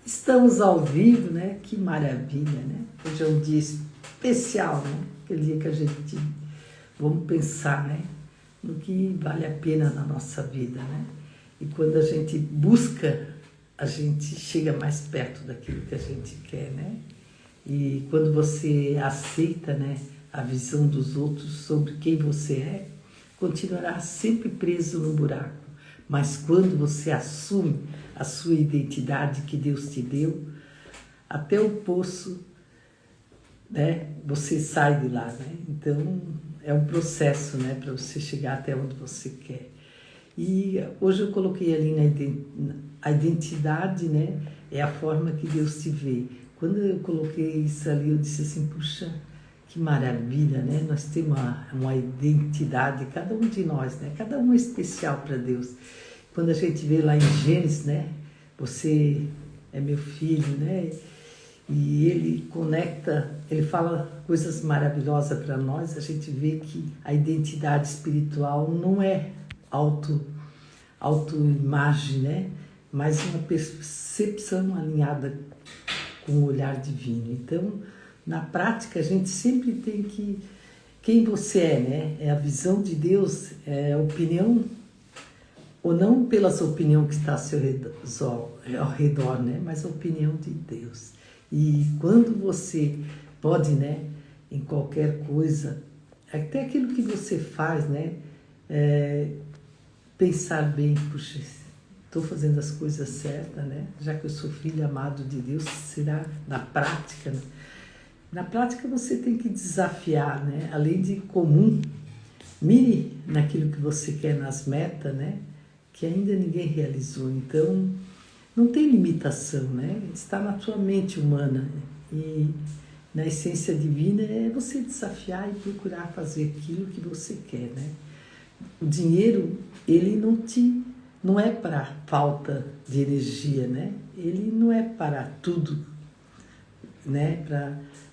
Estamos ao vivo, né? Que maravilha, né? Hoje é um dia especial, né? Aquele dia que a gente vamos pensar, né? No que vale a pena na nossa vida, né? E quando a gente busca, a gente chega mais perto daquilo que a gente quer, né? E quando você aceita, né, a visão dos outros sobre quem você é, continuará sempre preso no buraco. Mas quando você assume a sua identidade que Deus te deu, até o poço, né, você sai de lá, né? Então, é um processo, né, para você chegar até onde você quer. E hoje eu coloquei ali a identidade, né, é a forma que Deus te vê. Quando eu coloquei isso ali, eu disse assim, puxa, que maravilha, né? Nós temos uma identidade, cada um de nós, né? Cada um é especial para Deus. Quando a gente vê lá em Gênesis, né? Você é meu filho, né? E ele conecta, ele fala coisas maravilhosas para nós. A gente vê que a identidade espiritual não é autoimagem, né? Mas uma percepção alinhada com o olhar divino. Então, na prática, a gente sempre tem que... Quem você é, né? É a visão de Deus, é a opinião, ou não pelas opiniões que está ao redor, né? Mas a opinião de Deus. E quando você pode, né? Em qualquer coisa, até aquilo que você faz, né? Pensar bem, puxa, estou fazendo as coisas certas, né? Já que eu sou filho amado de Deus, será na prática, né? Na prática você tem que desafiar, né? Além de comum, mire naquilo que você quer, nas metas, né? Que ainda ninguém realizou. Então, não tem limitação, né? Está na tua mente humana. E na essência divina é você desafiar e procurar fazer aquilo que você quer, né? O dinheiro, ele não é para falta de energia, né? Ele não é para tudo, né?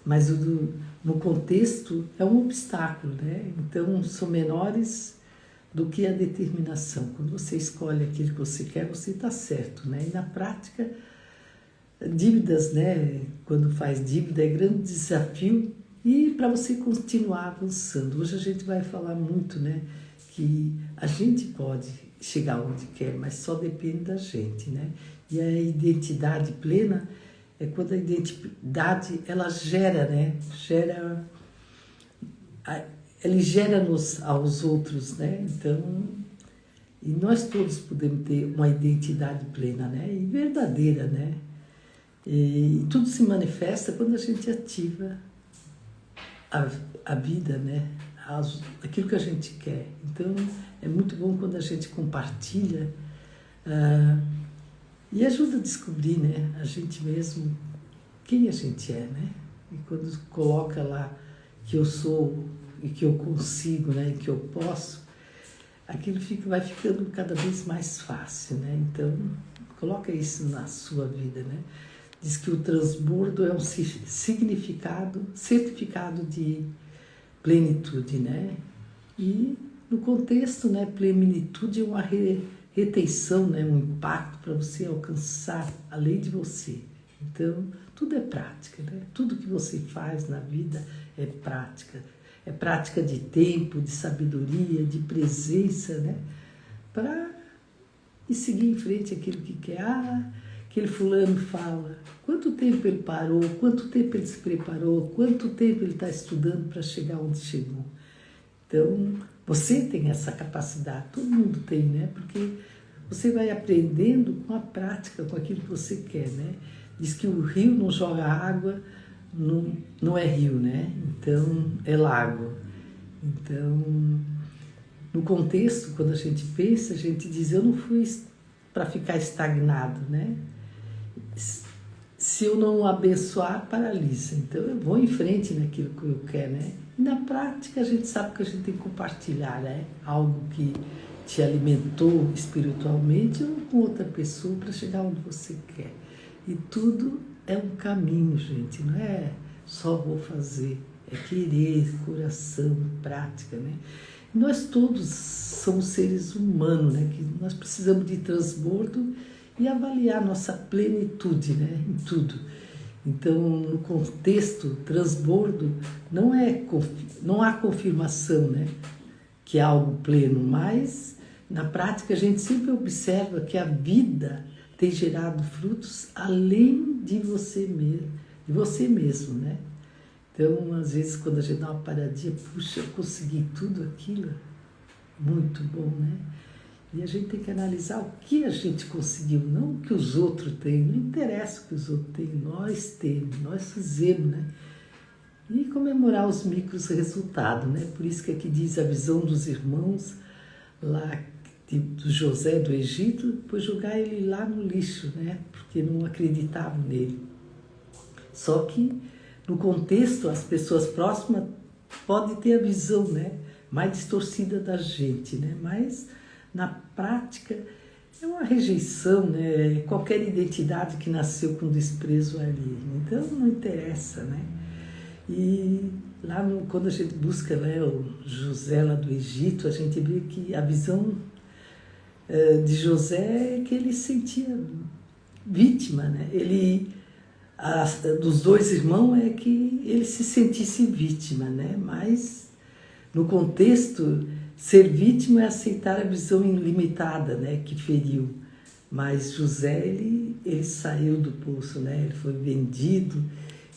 Mas no contexto é um obstáculo, né? Então, são menores do que a determinação. Quando você escolhe aquilo que você quer, você está certo, né? E na prática, dívidas, né? Quando faz dívida é grande desafio e para você continuar avançando. Hoje a gente vai falar muito, né? Que a gente pode chegar onde quer, mas só depende da gente, né? E a identidade plena é quando a identidade, ela gera, né? Ele gera-nos aos outros, né? Então, e nós todos podemos ter uma identidade plena, né? E verdadeira, né? E tudo se manifesta quando a gente ativa a vida, né? Aquilo que a gente quer. Então, é muito bom quando a gente compartilha e ajuda a descobrir, né? A gente mesmo, quem a gente é, né? E quando coloca lá que eu sou e que eu consigo, né? E que eu posso, aquilo vai ficando cada vez mais fácil, né? Então, coloca isso na sua vida, né? Diz que o transbordo é um certificado de plenitude, né? E no contexto, né, plenitude é uma retenção, né, um impacto para você alcançar além de você. Então, tudo é prática, né? Tudo que você faz na vida é prática. É prática de tempo, de sabedoria, de presença, né? Para seguir em frente aquilo que quer. Aquele fulano fala, quanto tempo ele parou, quanto tempo ele se preparou, quanto tempo ele está estudando para chegar onde chegou. Então, você tem essa capacidade, todo mundo tem, né? Porque você vai aprendendo com a prática, com aquilo que você quer, né? Diz que o rio não joga água, não é rio, né? Então, é lago. Então, no contexto, quando a gente pensa, a gente diz, eu não fui para ficar estagnado, né? Se eu não abençoar, paralisa. Então, eu vou em frente naquilo que eu quero, né? E na prática, a gente sabe que a gente tem que compartilhar, né? Algo que te alimentou espiritualmente ou com outra pessoa para chegar onde você quer. E tudo é um caminho, gente. Não é só vou fazer. É querer, coração, prática, né? Nós todos somos seres humanos, né? Que nós precisamos de transbordo e avaliar nossa plenitude, né, em tudo. Então, no contexto transbordo, não há confirmação, né, que é algo pleno, mas na prática a gente sempre observa que a vida tem gerado frutos além de você mesmo, né? Então, às vezes, quando a gente dá uma paradinha, puxa, eu consegui tudo aquilo, muito bom, né? E a gente tem que analisar o que a gente conseguiu, não o que os outros têm. Não interessa o que os outros têm, nós temos, nós fizemos, né? E comemorar os micros resultados, né? Por isso que aqui diz a visão dos irmãos lá do José do Egito, depois jogar ele lá no lixo, né? Porque não acreditavam nele. Só que no contexto as pessoas próximas podem ter a visão, né, mais distorcida da gente, né? Mas na prática é uma rejeição, né? Qualquer identidade que nasceu com desprezo ali. Então não interessa, né? E lá quando a gente busca, né, o José lá do Egito, a gente vê que a visão de José é que ele se sentia vítima, né? Dos dois irmãos é que ele se sentisse vítima, né? Mas no contexto, ser vítima é aceitar a visão ilimitada, né, que feriu. Mas José, ele saiu do poço, né? Ele foi vendido.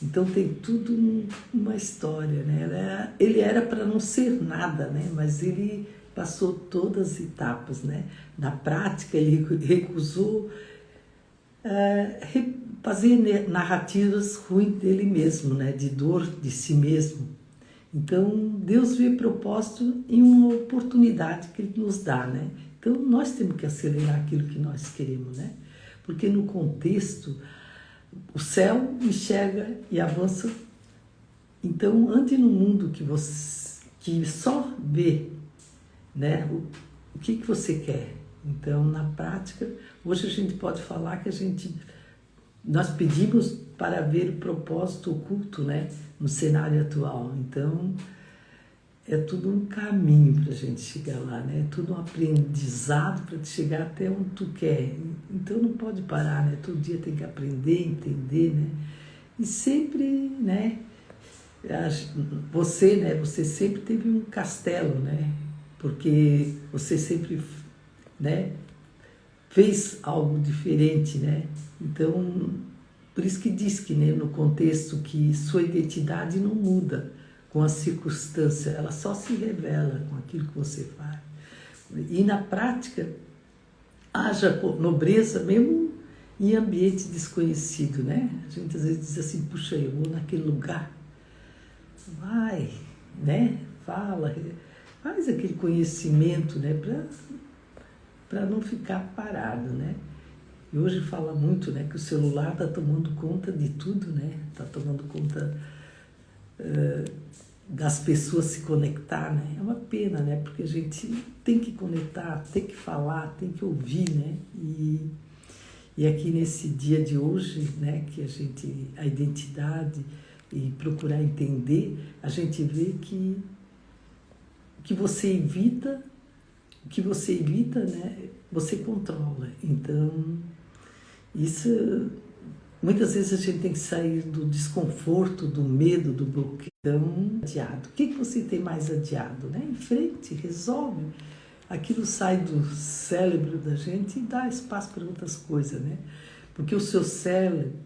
Então tem tudo uma história, né? Ele era para não ser nada, né? Mas ele passou todas as etapas, né? Na prática, ele recusou fazer narrativas ruins dele mesmo, né? De dor de si mesmo. Então, Deus vê propósito em uma oportunidade que Ele nos dá, né? Então, nós temos que acelerar aquilo que nós queremos, né? Porque no contexto, o céu enxerga e avança. Então, ande no mundo que só vê, né, o que você quer. Então, na prática, hoje a gente pode falar que nós pedimos para ver o propósito oculto, né, no cenário atual. Então, é tudo um caminho para a gente chegar lá, né? É tudo um aprendizado para chegar até onde tu quer. Então, não pode parar, né? Todo dia tem que aprender, entender, né? E sempre, né? Você sempre teve um castelo, né? Porque você sempre, né, fez algo diferente, né? Então, por isso que diz que, né, no contexto que sua identidade não muda com a circunstância, ela só se revela com aquilo que você faz. E na prática, haja nobreza mesmo em ambiente desconhecido, né? A gente às vezes diz assim, puxa, eu vou naquele lugar, vai, né? Fala, faz aquele conhecimento, né? Para não ficar parado, né? E hoje fala muito, né, que o celular está tomando conta de tudo, né? Está tomando conta das pessoas se conectar, né? É uma pena, né? Porque a gente tem que conectar, tem que falar, tem que ouvir, né? E aqui nesse dia de hoje, né, que a identidade e procurar entender, a gente vê que o que você evita, né, você controla. Então, isso, muitas vezes a gente tem que sair do desconforto, do medo, do bloqueio. Então, adiado. O que você tem mais adiado, né? Em frente, resolve. Aquilo sai do cérebro da gente e dá espaço para outras coisas, né? Porque o seu cérebro,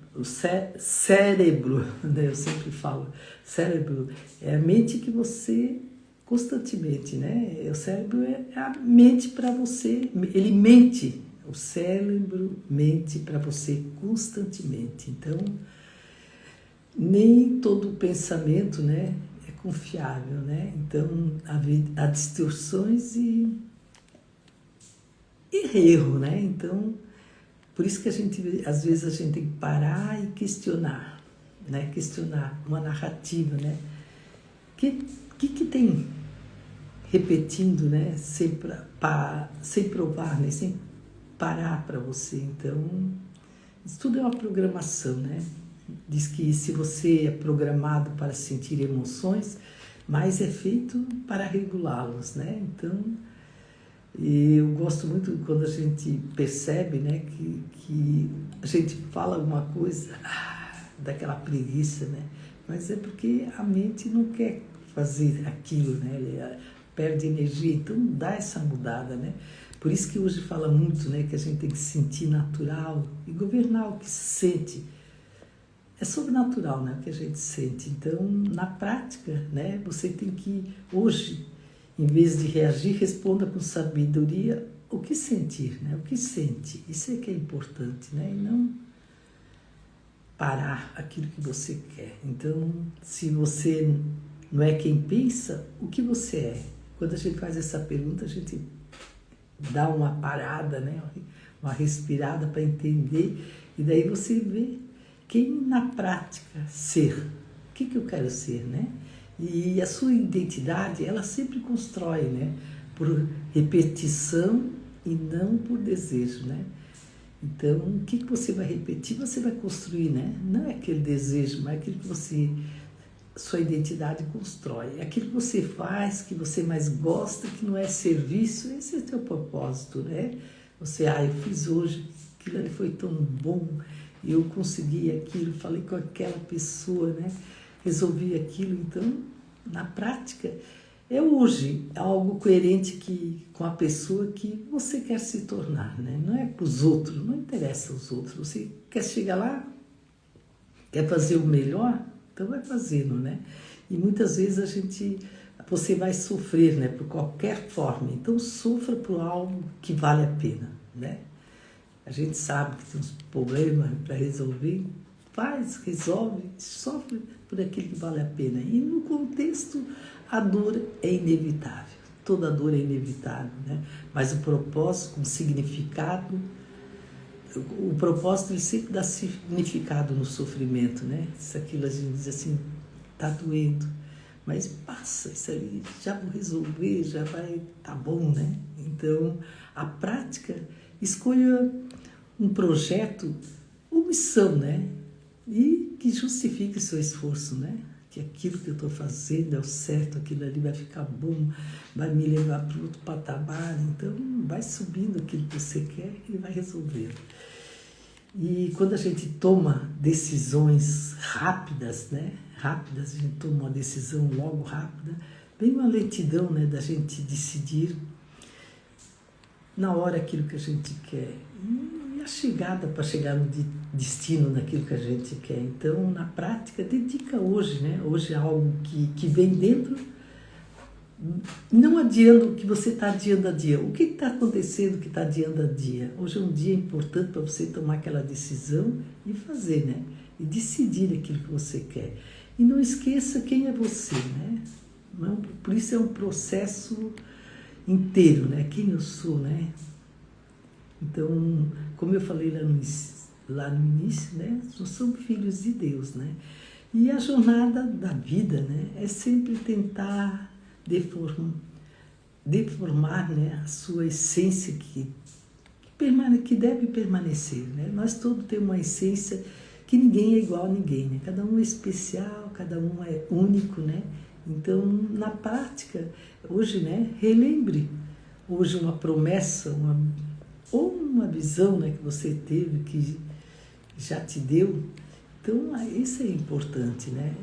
né? Eu sempre falo, cérebro é a mente que você constantemente, né? O cérebro é a mente para você, ele mente. O cérebro mente para você constantemente. Então, nem todo pensamento, né, é confiável, né? Então, há distorções e erro, né? Então, por isso que às vezes a gente tem que parar e questionar, né? Questionar uma narrativa, né? Que tem repetindo, né? Sem provar, né? Sem parar para você. Então, isso tudo é uma programação, né? Diz que se você é programado para sentir emoções, mas é feito para regulá-los, né? Então, E eu gosto muito quando a gente percebe, né, que a gente fala alguma coisa, daquela preguiça, né? Mas é porque a mente não quer fazer aquilo, né? Ele perde energia, então dá essa mudada, né? Por isso que hoje fala muito, né, que a gente tem que se sentir natural e governar o que se sente. É sobrenatural, né, o que a gente sente. Então, na prática, né, você tem que, hoje, em vez de reagir, responda com sabedoria o que sentir, né, o que sente. Isso é que é importante, né, e não parar aquilo que você quer. Então, se você não é quem pensa, o que você é? Quando a gente faz essa pergunta, a gente dá uma parada, né, uma respirada para entender, e daí você vê quem na prática ser, o que eu quero ser, né? E a sua identidade, ela sempre constrói, né? Por repetição e não por desejo, né? Então, o que você vai repetir, você vai construir, né? Não é aquele desejo, mas é aquilo que você, sua identidade constrói. É aquilo que você faz, que você mais gosta, que não é serviço, esse é o teu propósito, né? Você, eu fiz hoje, aquilo ali foi tão bom, eu consegui aquilo, falei com aquela pessoa, né? Resolvi aquilo. Então, na prática, é hoje algo coerente com a pessoa que você quer se tornar, né? Não é para os outros, não interessa os outros. Você quer chegar lá, quer fazer o melhor, então vai fazendo, né? E muitas vezes você vai sofrer, né? Por qualquer forma. Então, sofra por algo que vale a pena, né? A gente sabe que tem uns problemas para resolver, resolve, sofre por aquilo que vale a pena. E no contexto, a dor é inevitável, toda dor é inevitável, né? Mas o propósito com significado, o propósito ele sempre dá significado no sofrimento, né? Se aquilo a gente diz assim, tá doendo, mas passa, isso ali, já vou resolver, já vai, tá bom, né? Então, a prática, escolha um projeto ou missão, né? E que justifique seu esforço, né? Que aquilo que eu estou fazendo é o certo, aquilo ali vai ficar bom, vai me levar para outro patamar. Então, vai subindo aquilo que você quer e vai resolver. E quando a gente toma decisões rápidas, né? Rápidas, a gente toma uma decisão logo rápida, vem uma lentidão, né? Da gente decidir na hora aquilo que a gente quer. E a chegada para chegar no destino naquilo que a gente quer. Então, na prática, dedica hoje, né? Hoje é algo que vem dentro, não adiando o que você está adiando a dia. O que está acontecendo que está adiando a dia? Hoje é um dia importante para você tomar aquela decisão e fazer, né? E decidir aquilo que você quer. E não esqueça quem é você, né? Por isso é um processo inteiro, né? Quem eu sou, né? Então, como eu falei lá no início, né? Nós somos filhos de Deus, né? E a jornada da vida, né? É sempre tentar deformar, né? A sua essência que deve permanecer, né? Nós todos temos uma essência que ninguém é igual a ninguém, né? Cada um é especial, cada um é único, né? Então, na prática, hoje, né? Relembre hoje uma promessa, ou uma visão, né, que você teve, que já te deu. Então, isso é importante, né?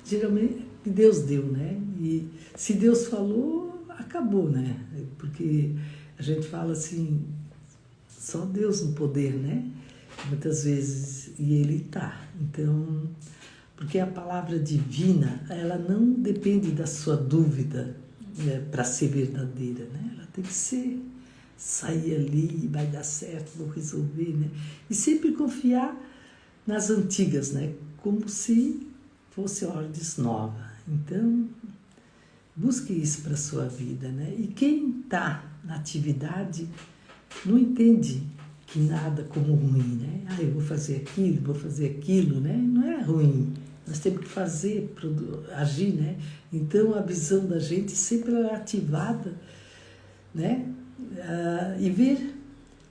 Geralmente, Deus deu, né? E se Deus falou, acabou, né? Porque a gente fala assim, só Deus no poder, né? Muitas vezes, e Ele está. Então, porque a palavra divina, ela não depende da sua dúvida, né, para ser verdadeira, né? Ela tem que sair ali, vai dar certo, vou resolver, né? E sempre confiar nas antigas, né? Como se fosse ordens novas. Então, busque isso para a sua vida, né? E quem está na atividade não entende que nada como ruim, né? Eu vou fazer aquilo, né? Não é ruim. Nós temos que fazer, agir, né? Então, a visão da gente sempre é ativada, né? E ver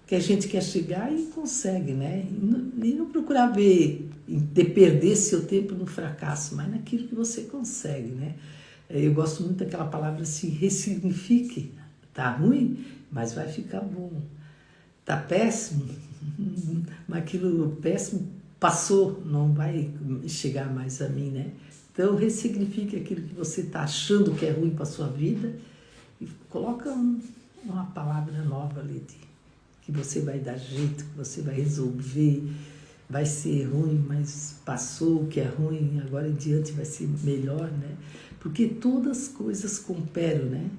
que a gente quer chegar e consegue, né? E não procurar perder seu tempo no fracasso, mas naquilo que você consegue, né? Eu gosto muito daquela palavra assim, ressignifique Tá ruim, mas vai ficar bom. Tá péssimo, mas aquilo péssimo passou, não vai chegar mais a mim, né? Então ressignifique aquilo que você está achando que é ruim para a sua vida e coloca uma palavra nova ali que você vai dar jeito, que você vai resolver, vai ser ruim, mas passou o que é ruim, agora em diante vai ser melhor, né? Porque todas as coisas cooperam, né?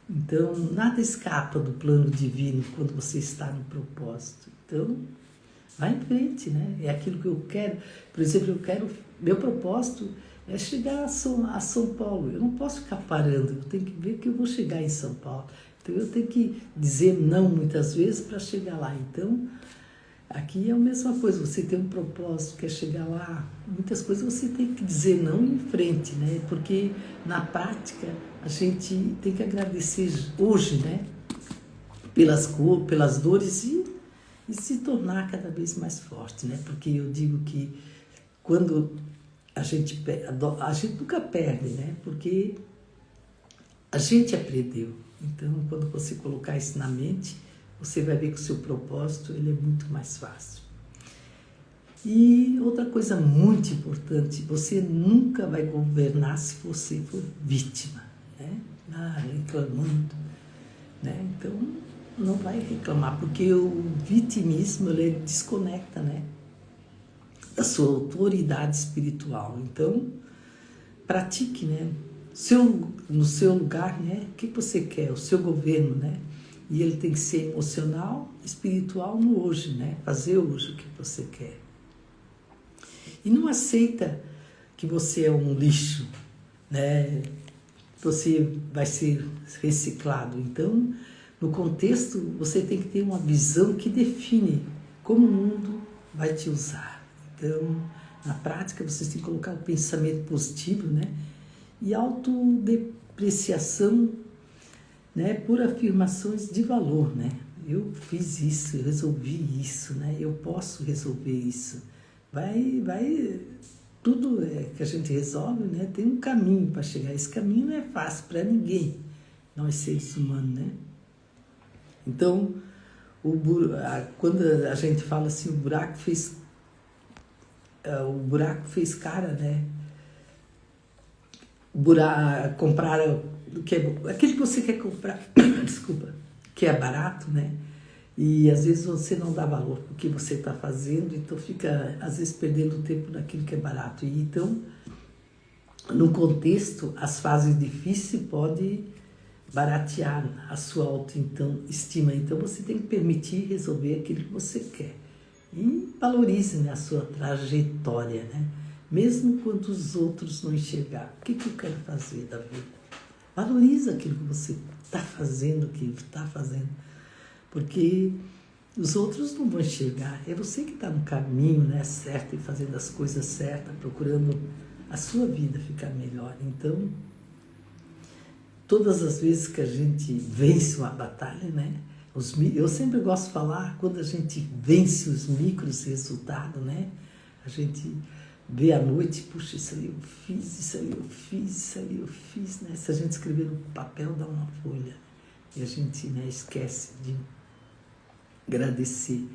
Então, nada escapa do plano divino quando você está no propósito. Então, vai em frente, né? É aquilo que eu quero. Por exemplo, meu propósito é chegar a São Paulo. Eu não posso ficar parando, eu tenho que ver que eu vou chegar em São Paulo. Então, eu tenho que dizer não muitas vezes para chegar lá. Então, aqui é a mesma coisa, você tem um propósito, quer chegar lá, muitas coisas você tem que dizer não em frente, né? Porque na prática a gente tem que agradecer hoje, né? Pelas dores e se tornar cada vez mais forte, né? Porque eu digo que quando a gente nunca perde, né? Porque a gente aprendeu. Então, quando você colocar isso na mente, você vai ver que o seu propósito ele é muito mais fácil. E outra coisa muito importante, você nunca vai governar se você for vítima, né? Reclamando, né? Então, não vai reclamar, porque o vitimismo ele desconecta, né? Da sua autoridade espiritual. Então, pratique, né? No seu lugar, né? O que você quer? O seu governo, né? E ele tem que ser emocional, espiritual no hoje, né? Fazer hoje o que você quer. E não aceita que você é um lixo, né? Você vai ser reciclado. Então, no contexto, você tem que ter uma visão que define como o mundo vai te usar. Então, na prática, você tem que colocar o pensamento positivo, né? E autodepreciação, né, por afirmações de valor, né? Eu fiz isso, eu resolvi isso, né? Eu posso resolver isso. Tudo que a gente resolve, né? Tem um caminho para chegar. Esse caminho não é fácil para ninguém, nós seres humanos, né? Então, quando a gente fala assim, o buraco fez cara, né? Comprar aquilo que você quer comprar, desculpa, que é barato, né? E às vezes você não dá valor para o que você está fazendo, então fica às vezes perdendo tempo naquilo que é barato. E então, no contexto, as fases difíceis podem baratear a sua autoestima. Então você tem que permitir resolver aquilo que você quer. E valorize, né, a sua trajetória, né? Mesmo quando os outros não enxergar. O que eu quero fazer da vida? Valoriza aquilo que você está fazendo, porque os outros não vão enxergar. É você que está no caminho, né, certo, e fazendo as coisas certas, procurando a sua vida ficar melhor. Então, todas as vezes que a gente vence uma batalha, né, eu sempre gosto de falar, quando a gente vence os micros resultados, né, a gente vê à noite, puxa, isso ali eu fiz, isso ali eu fiz, isso ali eu fiz, né? Se a gente escrever no papel, dá uma folha. E a gente, né, esquece de agradecer.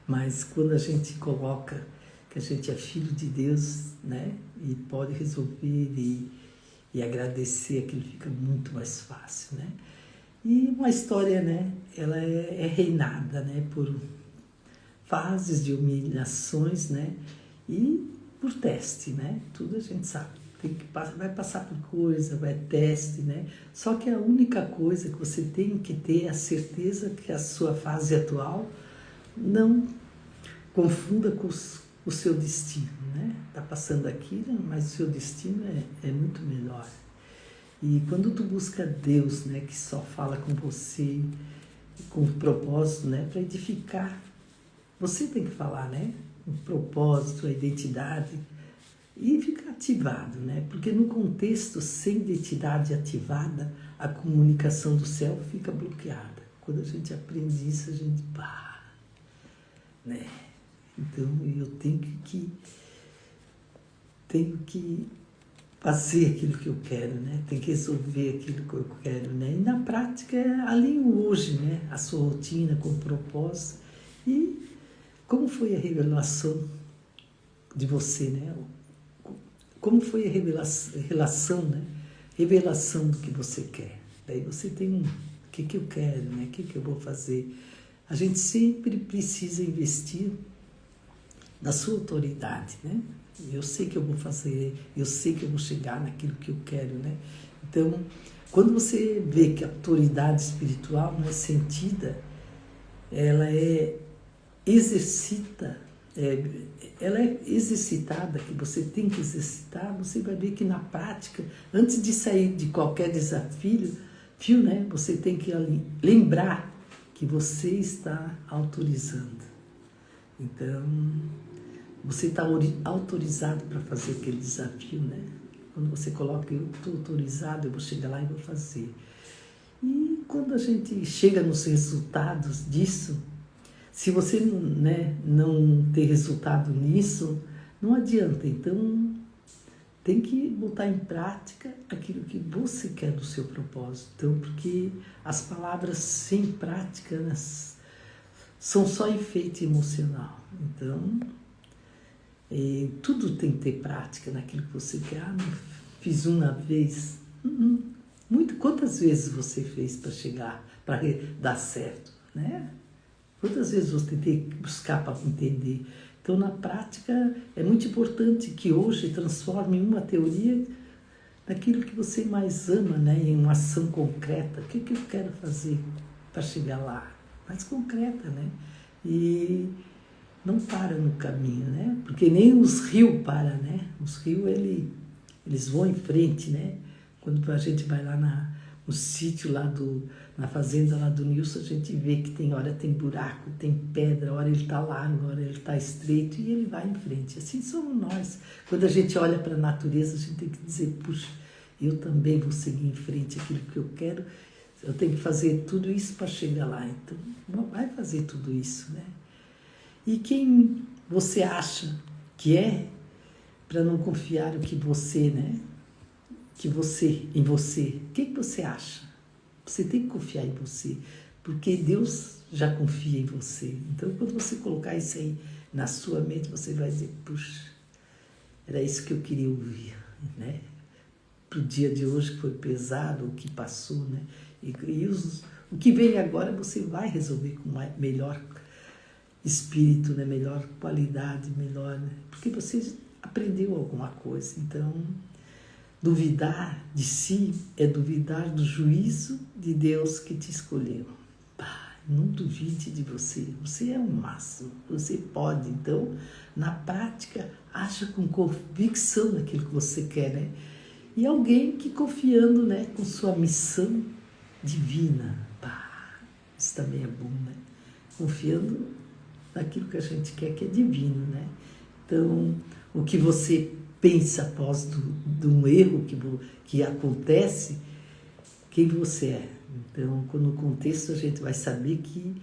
Mas quando a gente coloca que a gente é filho de Deus, né? E pode resolver e agradecer, aquilo fica muito mais fácil, né? E uma história, né? Ela é reinada, né? Por fases de humilhações, né? E por teste, né? Tudo a gente sabe. Vai passar por coisa, vai teste, né? Só que a única coisa que você tem que ter é a certeza que a sua fase atual não confunda com o seu destino, né? Tá passando aquilo, mas o seu destino é muito melhor. E quando tu busca Deus, né? Que só fala com você, com o propósito, né? Para edificar, você tem que falar, né? O propósito, a identidade, e ficar ativado, né? Porque no contexto sem identidade ativada, a comunicação do céu fica bloqueada. Quando a gente aprende isso, a gente para, né? Então, eu tenho que fazer aquilo que eu quero, né? Tem que resolver aquilo que eu quero, né? E na prática, alinho hoje, né? A sua rotina com o propósito. E como foi a revelação de você, né? Como foi a relação, né? Revelação do que você quer. Daí você tem o que eu quero, né? O que eu vou fazer. A gente sempre precisa investir na sua autoridade, né? Eu sei que eu vou fazer, eu sei que eu vou chegar naquilo que eu quero, né? Então, quando você vê que a autoridade espiritual não é sentida, ela é ela é exercitada, que você tem que exercitar, você vai ver que na prática, antes de sair de qualquer desafio, né, você tem que lembrar que você está autorizando. Então, você está autorizado para fazer aquele desafio, né? Quando você coloca, eu estou autorizado, eu vou chegar lá e vou fazer. E quando a gente chega nos resultados disso, se você, né, não ter resultado nisso, não adianta. Então, tem que botar em prática aquilo que você quer do seu propósito. Então, porque as palavras sem prática, né, são só efeito emocional. Então, tudo tem que ter prática naquilo que você quer. Ah, não fiz uma vez. Quantas vezes você fez para chegar, para dar certo, né? Quantas vezes você tem que buscar para entender? Então, na prática, é muito importante que hoje transforme uma teoria naquilo que você mais ama, né? Em uma ação concreta. O que eu quero fazer para chegar lá? Mais concreta, né? E não para no caminho, né? Porque nem os rios param, né? Os rios, eles vão em frente, né? Quando a gente vai lá no sítio lá na fazenda lá do Nilson, a gente vê que tem hora tem buraco, tem pedra, hora ele está largo, hora ele está estreito e ele vai em frente. Assim somos nós. Quando a gente olha para a natureza, a gente tem que dizer, puxa, eu também vou seguir em frente aquilo que eu quero, eu tenho que fazer tudo isso para chegar lá. Então, vai fazer tudo isso, né? E quem você acha que é, para não confiar o que você, né? Em você, o que você acha? Você tem que confiar em você, porque Deus já confia em você. Então, quando você colocar isso aí na sua mente, você vai dizer, puxa, era isso que eu queria ouvir, né? Para o dia de hoje que foi pesado, o que passou, né? O que vem agora você vai resolver com melhor espírito, né? Melhor qualidade, melhor, né? Porque você aprendeu alguma coisa. Então, duvidar de si é duvidar do juízo de Deus que te escolheu. Não duvide de você. Você é o máximo. Você pode. Então, na prática, acha com convicção naquilo que você quer, né? E alguém que confiando, né, com sua missão divina. Isso também é bom, né? Confiando naquilo que a gente quer, que é divino, né? Então, o que você pensa após de um erro que acontece, quem você é. Então, no contexto, a gente vai saber que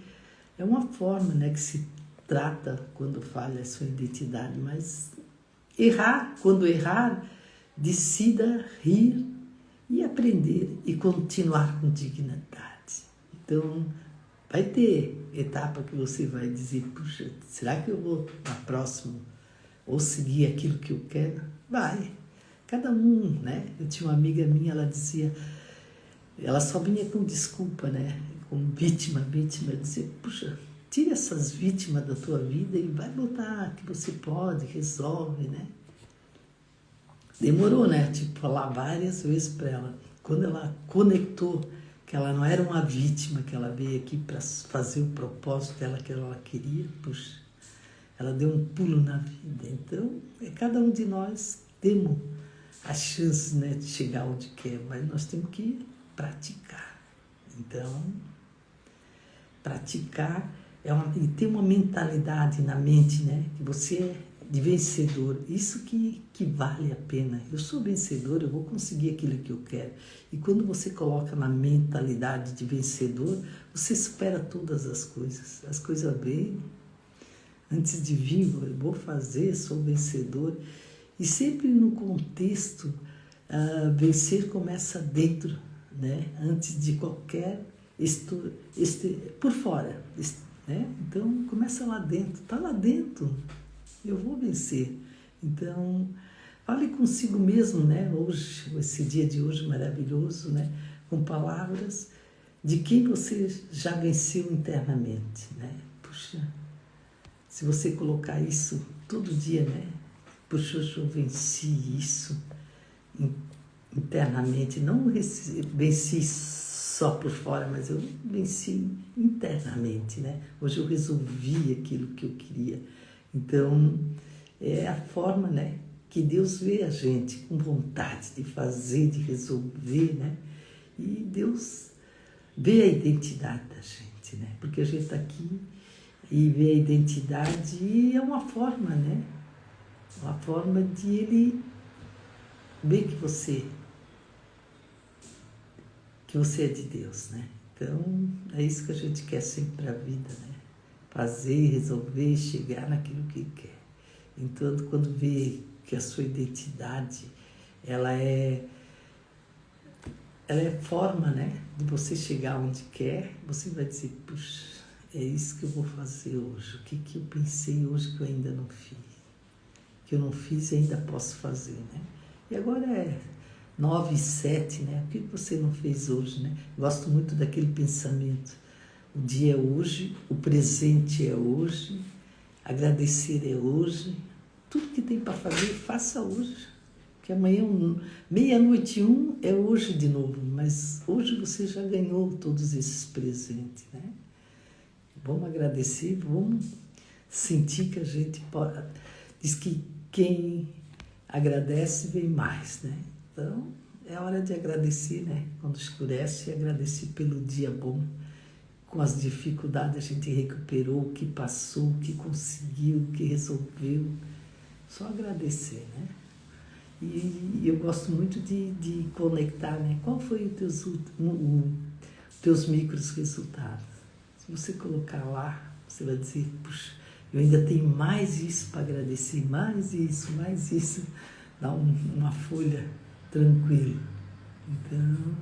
é uma forma, né, que se trata quando falha a sua identidade, mas quando errar, decida rir e aprender e continuar com dignidade. Então, vai ter etapa que você vai dizer, puxa, será que eu vou na próxima ou seguir aquilo que eu quero? Vai. Cada um, né? Eu tinha uma amiga minha, ela dizia, ela só vinha com desculpa, né? Com vítima. Eu dizia, puxa, tira essas vítimas da tua vida e vai botar que você pode, resolve, né? Demorou, né? Tipo, falar várias vezes para ela. Quando ela conectou que ela não era uma vítima, que ela veio aqui para fazer o propósito dela que ela queria, puxa, ela deu um pulo na vida. Então, cada um de nós temos as chances, né, de chegar onde quer, mas nós temos que praticar. Então, praticar e ter uma mentalidade na mente, né, que você é de vencedor. Isso que vale a pena. Eu sou vencedor, eu vou conseguir aquilo que eu quero. E quando você coloca na mentalidade de vencedor, você supera todas as coisas. As coisas vêm. Antes de vir, eu vou fazer, sou vencedor. E sempre no contexto vencer começa dentro, né? Antes de qualquer por fora, né? Então começa lá dentro, tá lá dentro, eu vou vencer. Então fale consigo mesmo, né? Hoje, esse dia de hoje maravilhoso, né? Com palavras de quem você já venceu internamente, né? Puxa, se você colocar isso todo dia, né? Puxa, hoje eu venci isso internamente, não venci só por fora, mas eu venci internamente, né? Hoje eu resolvi aquilo que eu queria. Então, é a forma, né, que Deus vê a gente com vontade de fazer, de resolver, né? E Deus vê a identidade da gente, né? Porque a gente está aqui e vê a identidade e é uma forma, né? Uma forma de Ele ver que você é de Deus, né? Então, é isso que a gente quer sempre para a vida, né? Fazer, resolver, chegar naquilo que quer. Então, quando vê que a sua identidade, ela é forma, né? De você chegar onde quer, você vai dizer, puxa, é isso que eu vou fazer hoje. O que eu pensei hoje que eu ainda não fiz? Que eu não fiz e ainda posso fazer, né? E agora é 9h07, né? O que você não fez hoje, né? Gosto muito daquele pensamento. O dia é hoje, o presente é hoje, agradecer é hoje. Tudo que tem para fazer, faça hoje. Porque amanhã, 00:01, é hoje de novo. Mas hoje você já ganhou todos esses presentes, né? Vamos agradecer, vamos sentir que a gente pode... Diz que quem agradece vem mais, né? Então, é hora de agradecer, né? Quando escurece, agradecer pelo dia bom. Com as dificuldades a gente recuperou, o que passou, o que conseguiu, o que resolveu. Só agradecer, né? E eu gosto muito de conectar, né? Qual foi os teus micros resultados? Se você colocar lá, você vai dizer, puxa, eu ainda tenho mais isso para agradecer, mais isso, mais isso. Dá uma folha tranquila. Então,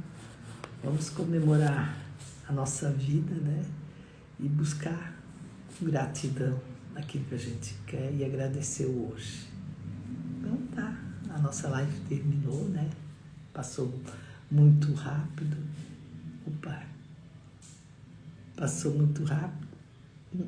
vamos comemorar a nossa vida, né? E buscar gratidão naquilo que a gente quer e agradecer o hoje. Então tá, a nossa live terminou, né? Passou muito rápido. Passou muito rápido.